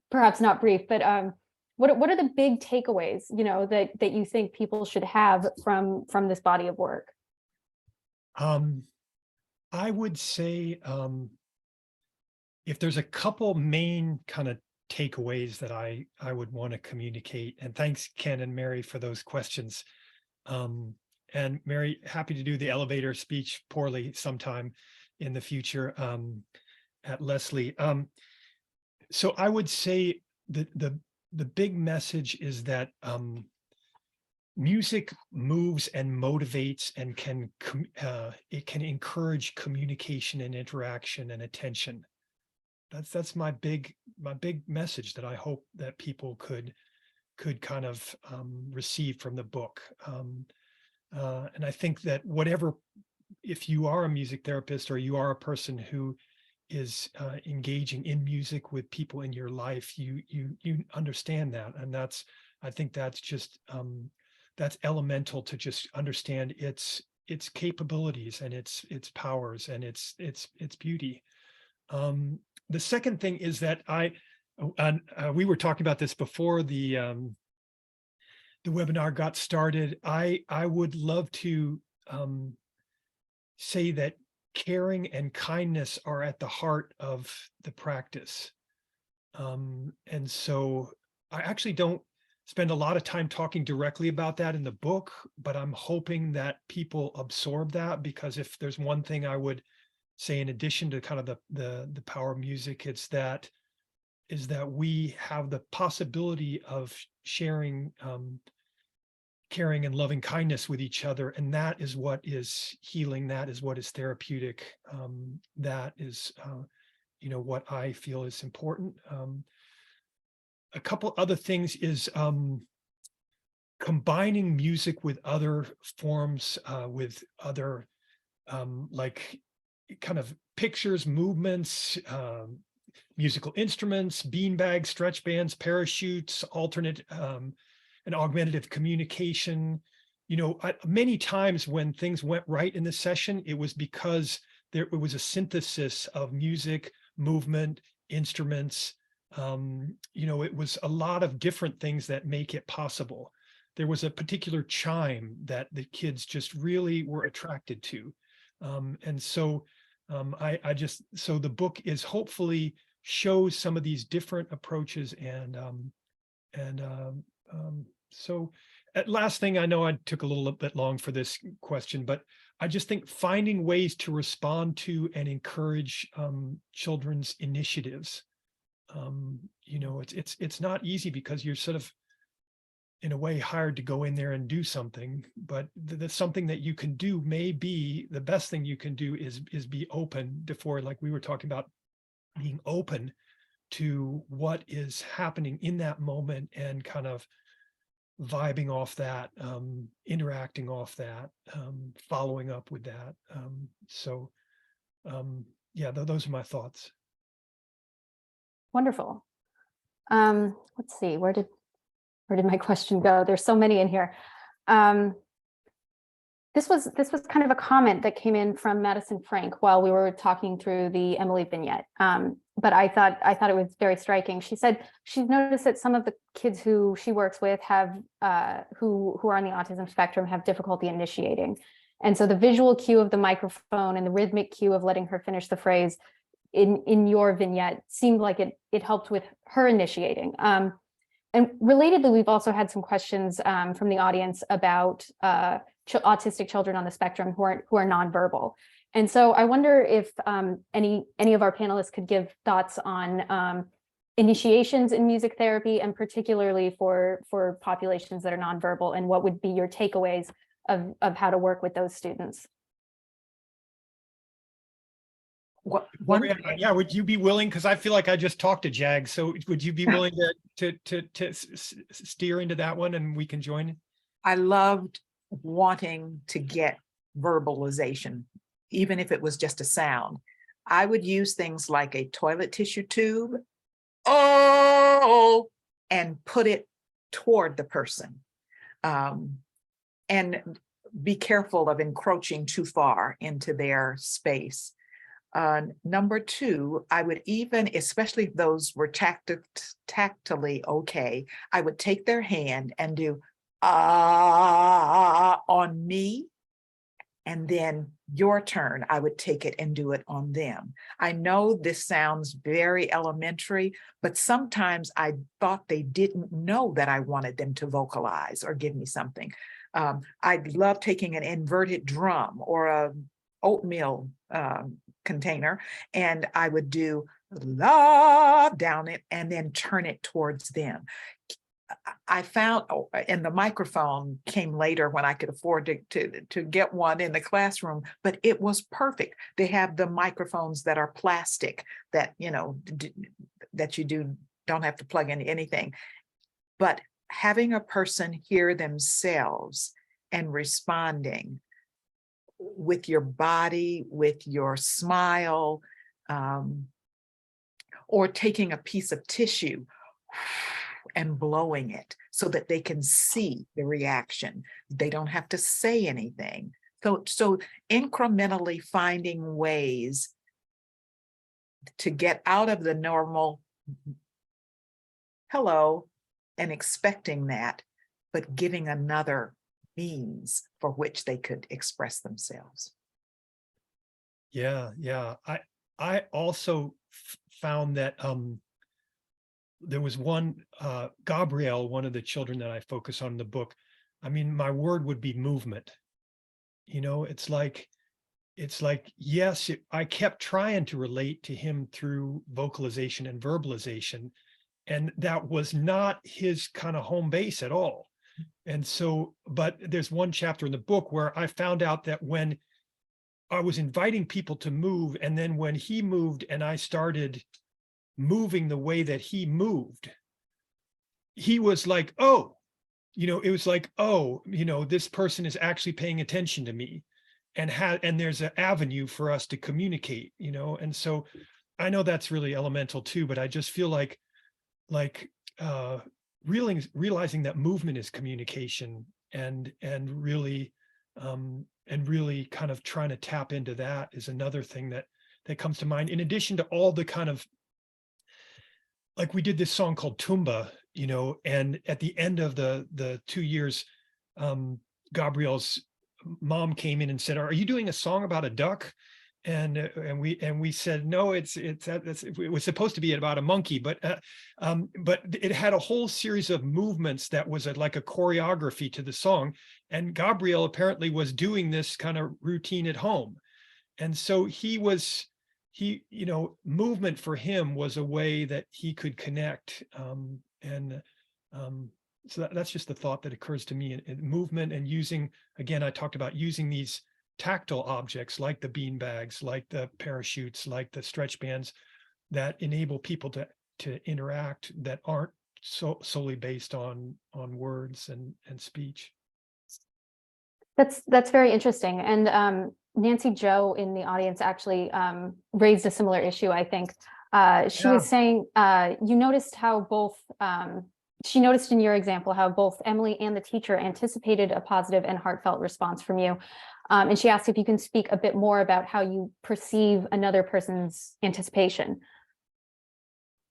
perhaps not brief, but what are the big takeaways, that you think people should have from this body of work? I would say if there's a couple main kind of takeaways that I would want to communicate, and thanks Ken and Mary for those questions. And Mary, happy to do the elevator speech poorly sometime in the future at Leslie. So I would say that the big message is that music moves and motivates and it can encourage communication and interaction and attention. That's my big message that I hope that people could kind of receive from the book. And I think that if you are a music therapist or you are a person who is engaging in music with people in your life, you understand that, and I think that's just that's elemental to just understand its capabilities and its powers and its beauty. The second thing is that we were talking about this before the webinar got started. I would love to say that caring and kindness are at the heart of the practice. And so I actually don't spend a lot of time talking directly about that in the book, but I'm hoping that people absorb that, because if there's one thing I would say in addition to kind of the power of music, is that we have the possibility of sharing caring and loving kindness with each other, and that is what is healing, that is what is therapeutic, that is what I feel is important. A couple other things is combining music with other forms, with other like kind of pictures, movements, musical instruments, beanbags, stretch bands, parachutes, alternate and augmentative communication. Many times when things went right in the session, it was because it was a synthesis of music, movement, instruments. It was a lot of different things that make it possible. There was a particular chime that the kids just really were attracted to. And so so the book is hopefully shows some of these different approaches. So last thing, I know I took a little bit long for this question, but I just think finding ways to respond to and encourage children's initiatives. You know, it's not easy because you're sort of, in a way, hired to go in there and do something, but the something that you can do, may be the best thing you can do is be open, Deforia, like we were talking about, being open to what is happening in that moment and kind of vibing off that, interacting off that, following up with that. Yeah, those are my thoughts. Wonderful. Let's see, where did my question go? There's so many in here. This was kind of a comment that came in from Madison Frank while we were talking through the Emily vignette. But I thought it was very striking. She said she's noticed that some of the kids who she works with have who are on the autism spectrum have difficulty initiating. And so the visual cue of the microphone and the rhythmic cue of letting her finish the phrase in your vignette seemed like it helped with her initiating. And relatedly, we've also had some questions from the audience about autistic children on the spectrum who are nonverbal. And so I wonder if any of our panelists could give thoughts on initiations in music therapy, and particularly for populations that are nonverbal, and what would be your takeaways of how to work with those students. Yeah, would you be willing, because I feel like I just talked to Jag, so would you be willing to steer into that one and we can join? I loved wanting to get verbalization, even if it was just a sound. I would use things like a toilet tissue tube, oh, and put it toward the person. And be careful of encroaching too far into their space. Number two, I would even, especially if those were tactily okay, I would take their hand and do on me, and then your turn, I would take it and do it on them. I know this sounds very elementary, but sometimes I thought they didn't know that I wanted them to vocalize or give me something. I love taking an inverted drum or a oatmeal container, and I would do la down it and then turn it towards them. I found, and the microphone came later when I could afford to get one in the classroom, but it was perfect. They have the microphones that are plastic that, you know, that you don't have to plug into anything. But having a person hear themselves and responding with your body, with your smile, or taking a piece of tissue and blowing it so that they can see the reaction. They don't have to say anything. So incrementally finding ways to get out of the normal hello and expecting that, but giving another means for which they could express themselves. Yeah. I also found that there was one, Gabrielle, one of the children that I focus on in the book. I mean, my word would be movement. You know, it's like, yes, I kept trying to relate to him through vocalization and verbalization, and that was not his kind of home base at all. And so, but there's one chapter in the book where I found out that when I was inviting people to move, and then when he moved and I started moving the way that he moved, he was like, oh, you know, it was like, oh, you know, this person is actually paying attention to me, and there's an avenue for us to communicate, you know. And so I know that's really elemental too, but I just feel like realizing that movement is communication, and really kind of trying to tap into that is another thing that comes to mind, in addition to all the kind of, like, we did this song called Tumba, you know, and at the end of the 2 years, Gabrielle's mom came in and said, are you doing a song about a duck? and we said no, it was supposed to be about a monkey, but it had a whole series of movements that was like a choreography to the song, and Gabriel apparently was doing this kind of routine at home, and so movement for him was a way that he could connect, so that's just the thought that occurs to me, in movement, and using, again, I talked about using these tactile objects like the bean bags, like the parachutes, like the stretch bands, that enable people to interact, that aren't solely based on words and speech. That's very interesting. And Nancy Joe in the audience actually raised a similar issue, I think. She was saying you noticed how both, she noticed in your example how both Emily and the teacher anticipated a positive and heartfelt response from you. And she asked if you can speak a bit more about how you perceive another person's anticipation.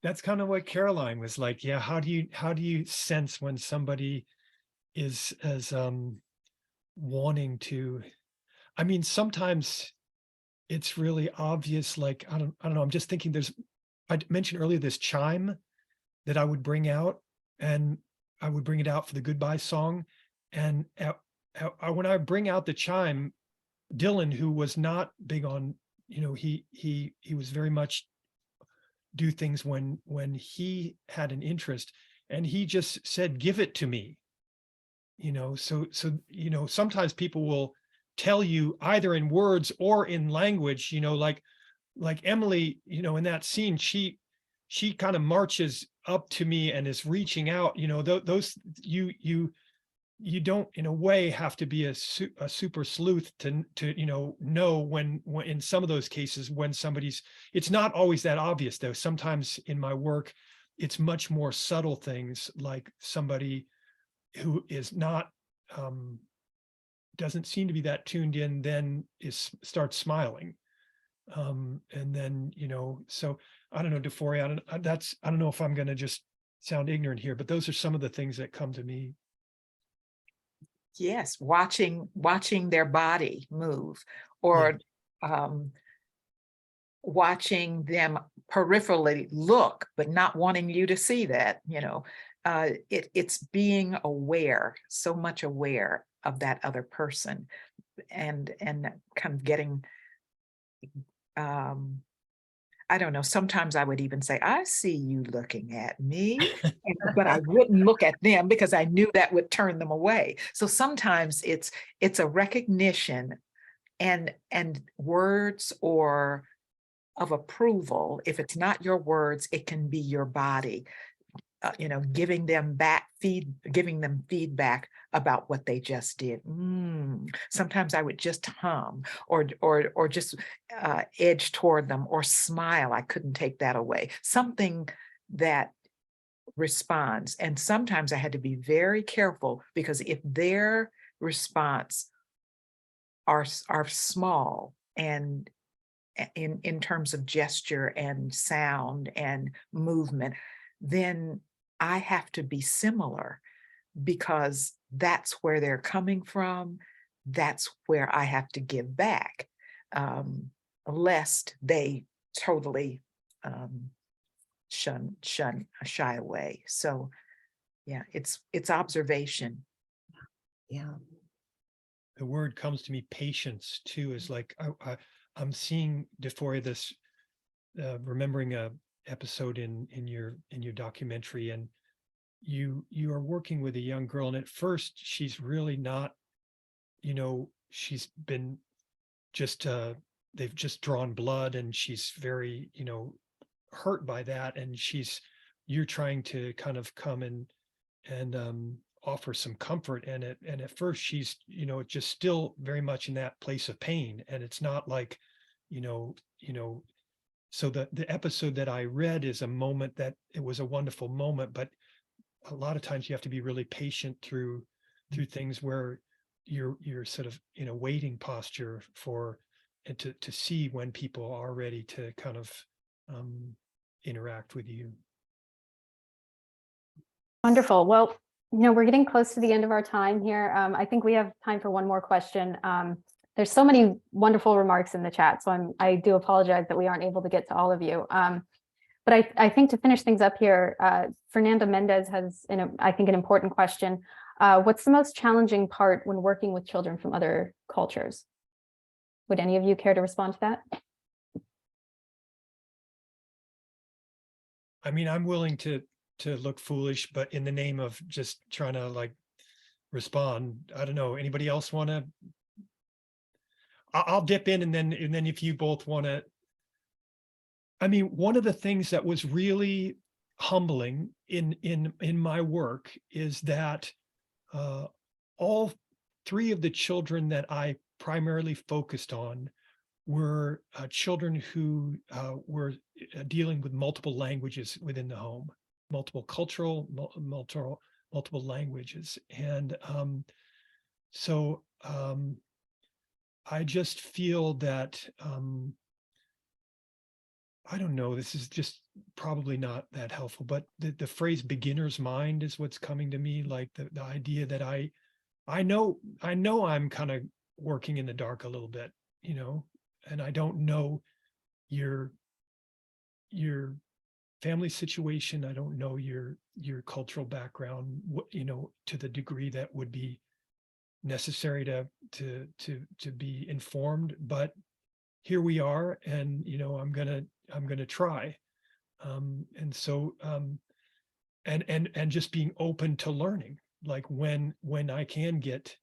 That's kind of what Caroline was like. Yeah, how do you sense when somebody is as wanting to? I mean, sometimes it's really obvious. Like I don't know. I'm just thinking. I mentioned earlier this chime that I would bring out, and I would bring it out for the goodbye song, and when I bring out the chime, Dylan, who was not big on, he was very much do things when he had an interest, and he just said, "Give it to me." So sometimes people will tell you either in words or in language, like Emily, in that scene, she kind of marches up to me and is reaching out, those you don't in a way have to be a super sleuth to know when in some of those cases when it's not always that obvious, though. Sometimes in my work it's much more subtle things, like somebody who is not doesn't seem to be that tuned in, then starts smiling, and then so I don't know, Deforia, I don't know if I'm going to just sound ignorant here, but those are some of the things that come to me. Yes, watching their body move, or watching them peripherally look, but not wanting you to see that, it's being aware, so much aware of that other person, and kind of getting, I don't know, sometimes I would even say, I see you looking at me, but I wouldn't look at them because I knew that would turn them away. So sometimes it's a recognition and words or of approval. If it's not your words, it can be your body, giving them feedback about what they just did. Sometimes I would just hum or just edge toward them or smile. I couldn't take that away. Something that responds. And sometimes I had to be very careful, because if their response are small and in terms of gesture and sound and movement, then I have to be similar, because that's where they're coming from. That's where I have to give back, lest they totally shy away. So yeah, it's observation. Yeah. The word comes to me, patience, too, is like I'm seeing, Deforia, this remembering a episode in your documentary, and you are working with a young girl, and at first she's really not, she's been just they've just drawn blood, and she's very hurt by that, and you're trying to kind of come and offer some comfort, and at first she's just still very much in that place of pain, and it's not like so the episode that I read is a moment that it was a wonderful moment, but a lot of times you have to be really patient through things where you're sort of in a waiting posture and to see when people are ready to kind of interact with you. Wonderful. Well, we're getting close to the end of our time here. I think we have time for one more question. there's so many wonderful remarks in the chat, so I do apologize that we aren't able to get to all of you. But I think to finish things up here, Fernanda Mendez has, I think, an important question. What's the most challenging part when working with children from other cultures? Would any of you care to respond to that? I mean, I'm willing to look foolish, but in the name of just trying to like respond, I don't know. Anybody else want to? I'll dip in, and then if you both want to. I mean, one of the things that was really humbling in my work is that all three of the children that I primarily focused on were children who were dealing with multiple languages within the home, multiple cultural, multiple languages. And so I just feel that, I don't know, this is just probably not that helpful, but the phrase beginner's mind is what's coming to me, like the idea that I know I'm kind of working in the dark a little bit, you know, and I don't know your family situation. I don't know your cultural background, you know, to the degree that would be necessary to be informed. But here we are, and you know, I'm gonna try, and so and just being open to learning, like when I can get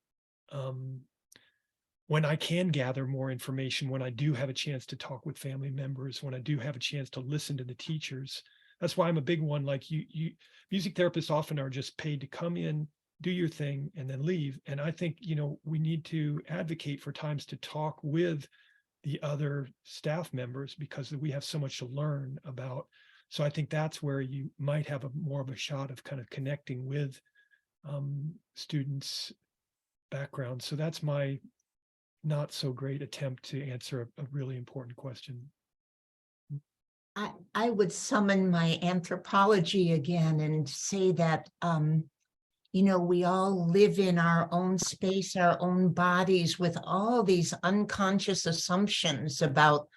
when I can gather more information, when I do have a chance to talk with family members, when I do have a chance to listen to the teachers. That's why I'm a big one. Like you music therapists often are just paid to come in, do your thing, and then leave. And I think, you know, we need to advocate for times to talk with the other staff members, because we have so much to learn about. So I think that's where you might have more of a shot of kind of connecting with students' backgrounds. So that's my not so great attempt to answer a really important question. I would summon my anthropology again and say that, you know, we all live in our own space, our own bodies, with all these unconscious assumptions about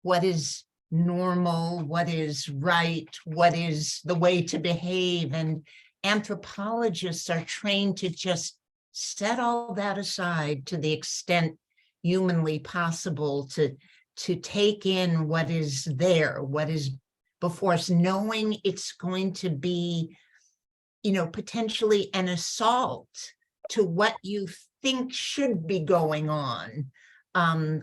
what is normal, what is right, what is the way to behave. And anthropologists are trained to just set all that aside to the extent humanly possible, to take in what is there, what is before us, knowing it's going to be, you know, potentially an assault to what you think should be going on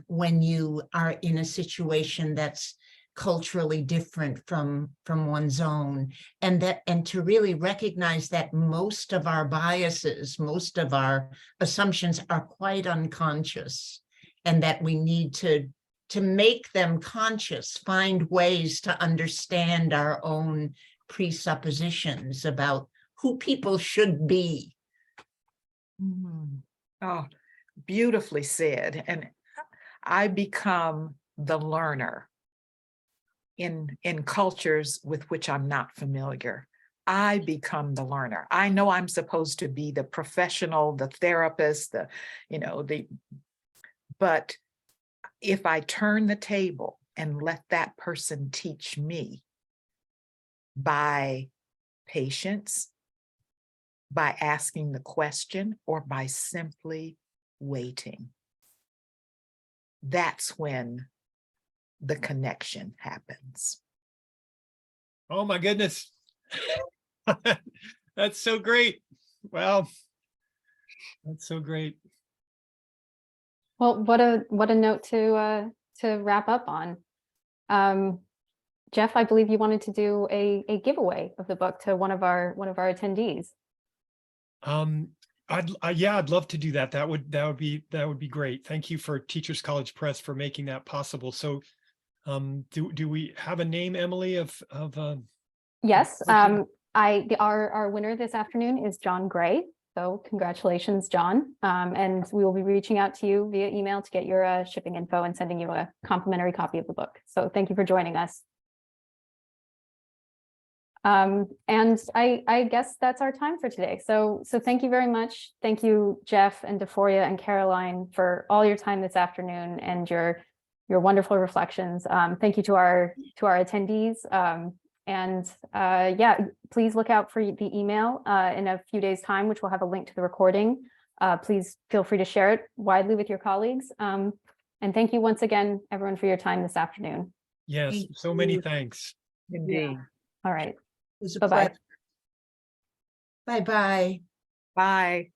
when you are in a situation that's culturally different from one's own. And to really recognize that most of our biases, most of our assumptions are quite unconscious, and that we need to make them conscious, find ways to understand our own presuppositions about who people should be. Oh, beautifully said. And I become the learner in cultures with which I'm not familiar. I become the learner. I know I'm supposed to be the professional, the therapist, but if I turn the table and let that person teach me by patience, by asking the question, or by simply waiting, that's when the connection happens. Oh my goodness. That's so great. Wow. That's so great. Well, what a note to wrap up on. Geoff, I believe you wanted to do a giveaway of the book to one of our attendees. I'd love to do that. That would be great. Thank you for Teachers College Press for making that possible. So do we have a name, Emily, of Yes. Our winner this afternoon is John Gray. So congratulations, John. And we will be reaching out to you via email to get your shipping info and sending you a complimentary copy of the book. So thank you for joining us. And I guess that's our time for today. So thank you very much. Thank you, Geoff and Deforia and Caroline, for all your time this afternoon and your wonderful reflections. Thank you to our attendees. Yeah, please look out for the email in a few days' time, which will have a link to the recording. Please feel free to share it widely with your colleagues. And thank you once again, everyone, for your time this afternoon. Yes, Thank so many you. thanks. Indeed. All right. It was a Bye-bye. pleasure. Bye-bye. Bye.